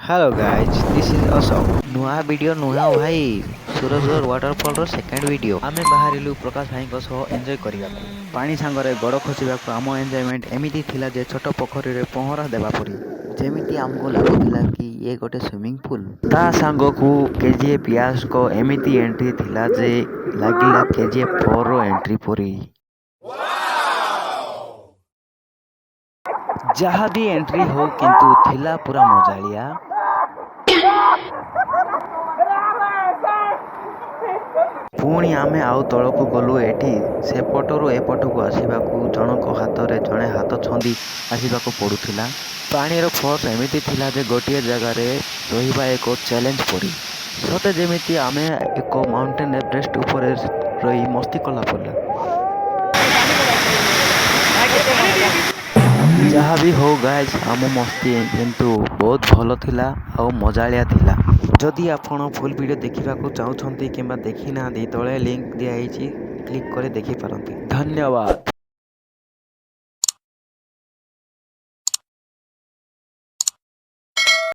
Hello guys, this is Ashok. ନୂଆ video ନୁହେଁ ଭାଇ, ସୁରଜର ୱାଟରଫଲର ସେକେଣ୍ଡ ଭିଡ଼ିଓ। ଆମେ ବାହାରିଲୁ ପ୍ରକାଶ ଭାଇଙ୍କ ସହ ଏନ୍ଜୟ କରିବାକୁ। ପାଣି ସାଙ୍ଗରେ ଗୋଡ଼ ଖସିବାକୁ ଆମ ଏନ୍ଜୟମେଣ୍ଟ ଏମିତି ଥିଲା ଯେ ଛୋଟ ପୋଖରୀରେ ପହଁରା ଦେବା ପରି। ଯେମିତି ଆମକୁ ଲାଗୁଥିଲା କି ଇଏ ଗୋଟେ ସୁଇମିଂ ପୁଲ୍। ତା ସାଙ୍ଗକୁ କେଜିଏ ପିଆସଙ୍କ ଏମିତି ଏଣ୍ଟ୍ରି ଥିଲା ଯେ ଲାଗିଲା KGF 4ର ଏଣ୍ଟ୍ରି ପରି। ଯାହା ବି ଏଣ୍ଟ୍ରି ହଉ କିନ୍ତୁ ଥିଲା ପୁରା ମଜାଳିଆ। ପୁଣି ଆମେ ଆଉ ତଳକୁ ଗଲୁ। ଏଠି ସେପଟରୁ ଏପଟକୁ ଆସିବାକୁ ଜଣଙ୍କ ହାତରେ ଜଣେ ହାତ ଛନ୍ଦି ଆସିବାକୁ ପଡ଼ୁଥିଲା। ପାଣିର ଫୋର୍ସ ଏମିତି ଥିଲା ଯେ ଗୋଟିଏ ଜାଗାରେ ରହିବା ଏକ ଚ୍ୟାଲେଞ୍ଜ ପରି। ସତେ ଯେମିତି ଆମେ ଏକ ମାଉଣ୍ଟେନ୍ ଏଭରେଷ୍ଟ ଉପରେ ରହି ମସ୍ତି କଲା ପରି। ଯାହା ବି ହଉ ଗାଇଜ୍, ଆମ ମସ୍ତି କିନ୍ତୁ ବହୁତ ଭଲ ଥିଲା ଆଉ ମଜାଳିଆ ଥିଲା। ଯଦି ଆପଣ ଫୁଲ୍ ଭିଡ଼ିଓ ଦେଖିବାକୁ ଚାହୁଁଛନ୍ତି କିମ୍ବା ଦେଖିନାହାନ୍ତି, ତଳେ ଲିଙ୍କ୍ ଦିଆହେଇଛି, କ୍ଲିକ୍ କରି ଦେଖିପାରନ୍ତି। ଧନ୍ୟବାଦ।